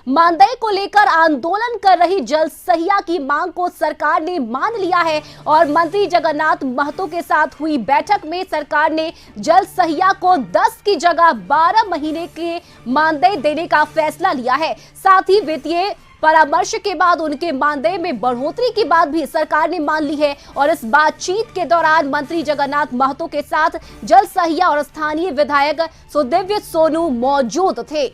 मानदेय को लेकर आंदोलन कर रही जल सहिया की मांग को सरकार ने मान लिया है और मंत्री जगन्नाथ महतो के साथ हुई बैठक में सरकार ने जल सहिया को 10 की जगह 12 महीने के मानदेय देने का फैसला लिया है। साथ ही वित्तीय परामर्श के बाद उनके मानदेय में बढ़ोतरी की बात भी सरकार ने मान ली है और इस बातचीत के दौरान मंत्री जगन्नाथ महतो के साथ जल सहिया और स्थानीय विधायक सुदिव्य सोनू मौजूद थे।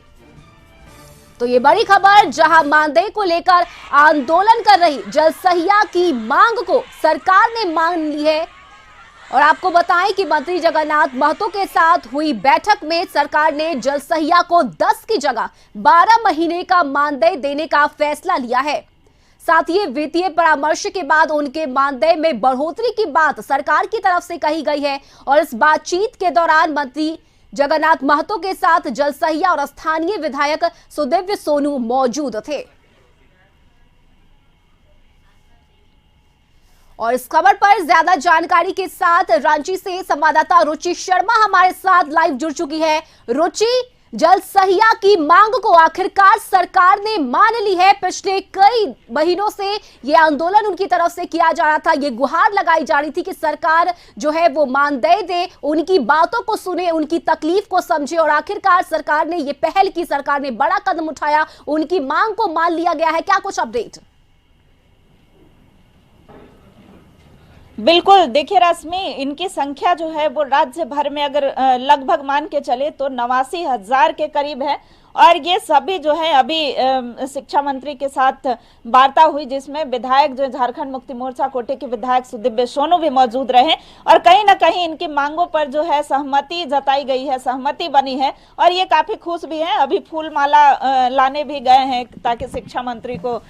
तो ये बड़ी खबर, जहां मानदेय को लेकर आंदोलन कर रही जल सहिया की मांग को सरकार ने मान ली है और आपको बताएं कि मंत्री जगन्नाथ महतो के साथ हुई बैठक में सरकार ने जल सहिया को 10 की जगह 12 महीने का मानदेय देने का फैसला लिया है। साथ ही वित्तीय परामर्श के बाद उनके मानदेय में बढ़ोतरी की बात सरकार की तरफ से कही गई है और इस बातचीत के दौरान मंत्री जगन्नाथ महतो के साथ जल सहिया और स्थानीय विधायक सुदिव्य सोनू मौजूद थे। और इस खबर पर ज्यादा जानकारी के साथ रांची से संवाददाता रुचि शर्मा हमारे साथ लाइव जुड़ चुकी है। रुचि, जल सहिया की मांग को आखिरकार सरकार ने मान ली है। पिछले कई महीनों से ये आंदोलन उनकी तरफ से किया जा रहा था, ये गुहार लगाई जा रही थी कि सरकार जो है वो मानदेय दे, उनकी बातों को सुने, उनकी तकलीफ को समझे और आखिरकार सरकार ने ये पहल की, सरकार ने बड़ा कदम उठाया, उनकी मांग को मान लिया गया है। क्या कुछ अपडेट? बिल्कुल, देखिए रश्मि, इनकी संख्या जो है वो राज्य भर में अगर लगभग मान के चले तो 89,000 के करीब है और ये सभी जो है अभी शिक्षा मंत्री के साथ वार्ता हुई जिसमें विधायक जो झारखंड मुक्ति मोर्चा कोटे के विधायक सुदिव्य सोनू भी मौजूद रहे और कहीं ना कहीं इनकी मांगों पर जो है सहमति जताई गई है, सहमति बनी है और ये काफी खुश भी हैं। अभी फूल माला लाने भी गए हैं ताकि शिक्षा मंत्री को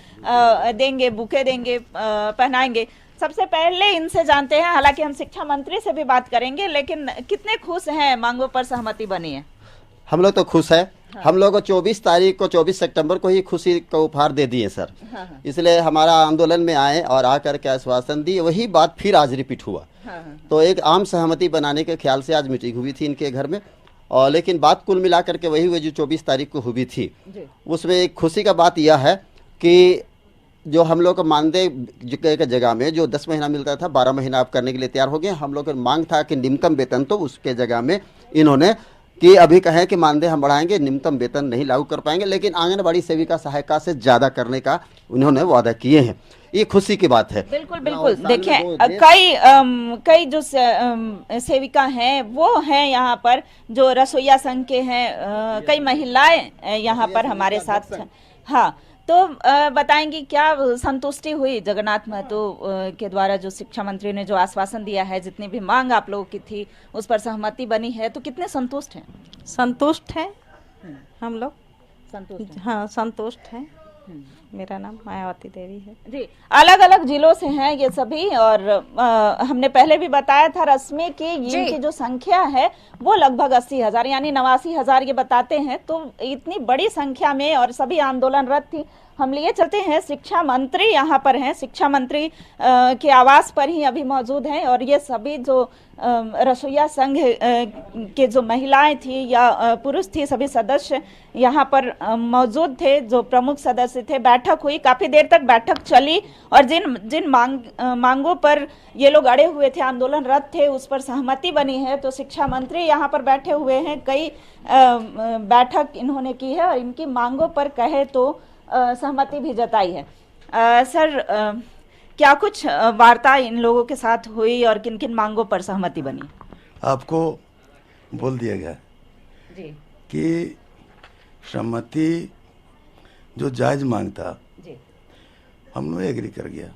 देंगे, बुके देंगे, पहनाएंगे। सबसे पहले इनसे जानते हैं, हालांकि हम शिक्षा मंत्री से भी बात करेंगे, लेकिन कितने खुश हैं मांगों पर सहमति बनी है? हम लोग तो खुश है। हाँ। हम लोग को 24 तारीख को 24 सितंबर को ही खुशी का उपहार दे दिए सर। हाँ। इसलिए हमारा आंदोलन में आए और आकर के आश्वासन दिए, वही बात फिर आज रिपीट हुआ। हाँ। तो एक आम सहमति बनाने के ख्याल से आज मीटिंग हुई थी इनके घर में और लेकिन बात कुल मिला करके वही हुई जो 24 तारीख को हुई थी। उसमें एक खुशी का बात यह है कि जो हम लोग को मानदेय के जगह में जो 10 महीना मिलता था 12 महीना आप करने के लिए तैयार हो गए। हम लोग का मांग था कि न्यूनतम वेतन, तो उसके जगह में इन्होंने कि अभी कहें कि मानदेय हम बढ़ाएंगे, न्यूनतम वेतन नहीं लागू कर पाएंगे, लेकिन आंगनबाड़ी सेविका सहायिका से ज़्यादा करने का उन्होंने वादा किए हैं। ये खुशी की बात है। बिल्कुल बिल्कुल, देखिए कई जो सेविका हैं वो हैं यहाँ पर, जो रसोईया संघ के हैं, कई महिलाएं यहाँ पर हमारे साथ। हाँ, तो बताएंगी क्या संतुष्टि हुई जगन्नाथ महतो के द्वारा जो शिक्षा मंत्री ने जो आश्वासन दिया है, जितनी भी मांग आप लोगों की थी उस पर सहमति बनी है, तो कितने संतुष्ट हैं? संतुष्ट हैं हम लोग, संतुष्ट। हाँ संतुष्ट हैं। मेरा नाम मायावती देवी है जी। अलग अलग जिलों से हैं ये सभी और हमने पहले भी बताया था रश्मि कि इनकी जो संख्या है वो लगभग 80,000 यानी 89,000 ये बताते हैं। तो इतनी बड़ी संख्या में और सभी आंदोलनरत थी। हम लिए चलते हैं, शिक्षा मंत्री यहाँ पर हैं, शिक्षा मंत्री के आवास पर ही अभी मौजूद हैं और ये सभी जो रसोईया संघ के जो महिलाएं थी या पुरुष थी, सभी सदस्य यहाँ पर मौजूद थे, जो प्रमुख सदस्य थे। बैठक हुई, काफी देर तक बैठक चली और जिन मांगों पर ये लोग अड़े हुए थे, आंदोलनरत थे, उस पर सहमति बनी है। तो शिक्षा मंत्री यहाँ पर बैठे हुए हैं, कई बैठक इन्होंने की है और इनकी मांगों पर कहे तो सहमति भी जताई है। सर, क्या कुछ वार्ता इन लोगों के साथ हुई और किन किन मांगों पर सहमति बनी? आपको बोल दिया गया जी कि सहमति जो जायज मांग था जी, हम लोग एग्री कर गया।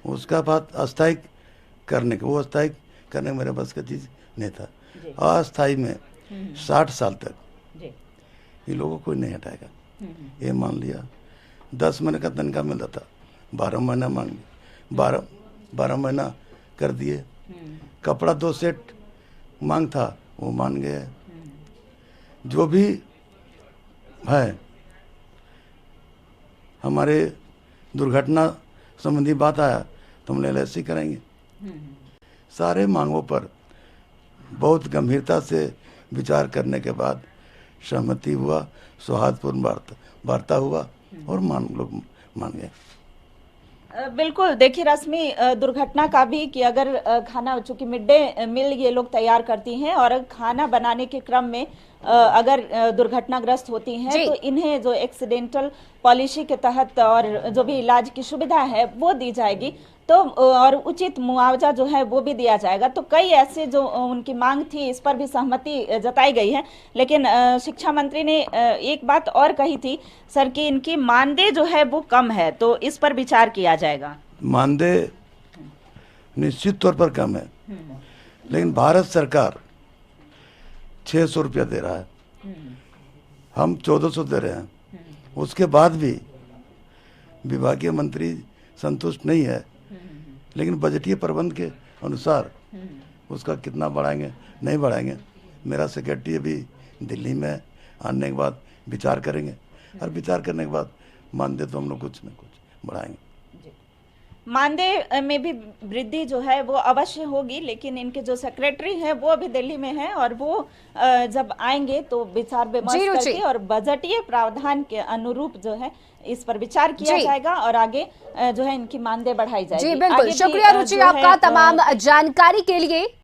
उसका बात अस्थायी करने का, वो अस्थायी करने मेरे बस का चीज नहीं था। अस्थायी में 60 साल तक ये लोगों को नहीं हटाएगा, ये मान लिया। 10 महीने का तनख्वाह मिलता था, 12 महीना मांग लिया, 12 महीना कर दिए। कपड़ा 2 सेट मांग था, वो मान गए। जो भी है हमारे दुर्घटना संबंधी बात आया तो हम LIC करेंगे। सारे मांगों पर बहुत गंभीरता से विचार करने के बाद सहमति हुआ, सौहार्दपूर्ण वार्ता हुआ और लोग मान गए। बिल्कुल, देखिए रश्मि, दुर्घटना का भी कि अगर खाना, चूंकि मिड डे मील ये लोग तैयार करती हैं और खाना बनाने के क्रम में अगर दुर्घटनाग्रस्त होती हैं तो इन्हें जो एक्सीडेंटल पॉलिसी के तहत और जो भी इलाज की सुविधा है वो दी जाएगी, तो और उचित मुआवजा जो है वो भी दिया जाएगा। तो कई ऐसे जो उनकी मांग थी, इस पर भी सहमति जताई गई है। लेकिन शिक्षा मंत्री ने एक बात और कही थी सर कि इनकी मानदेय जो है वो कम है, तो इस पर विचार किया जाएगा। मानदेय निश्चित तौर पर कम है, लेकिन भारत सरकार 600 रुपया दे रहा है, हम 1400 दे रहे हैं। उसके बाद भी विभागीय मंत्री संतुष्ट नहीं है, लेकिन बजटीय प्रबंध के अनुसार उसका कितना बढ़ाएंगे नहीं बढ़ाएंगे, मेरा सेक्रेटरी अभी दिल्ली में आने के बाद विचार करेंगे, और विचार करने के बाद मानदेय तो हम लोग कुछ न कुछ बढ़ाएंगे। मानदेय में भी वृद्धि जो है वो अवश्य होगी, लेकिन इनके जो सेक्रेटरी हैं वो अभी दिल्ली में हैं और वो जब आएंगे तो विचार विमर्श करके और बजटीय प्रावधान के अनुरूप जो है इस पर विचार किया जाएगा और आगे जो है इनकी मानदेय बढ़ाई जाएगी। जी बिल्कुल, शुक्रिया रुचि आपका तमाम जानकारी के लिए।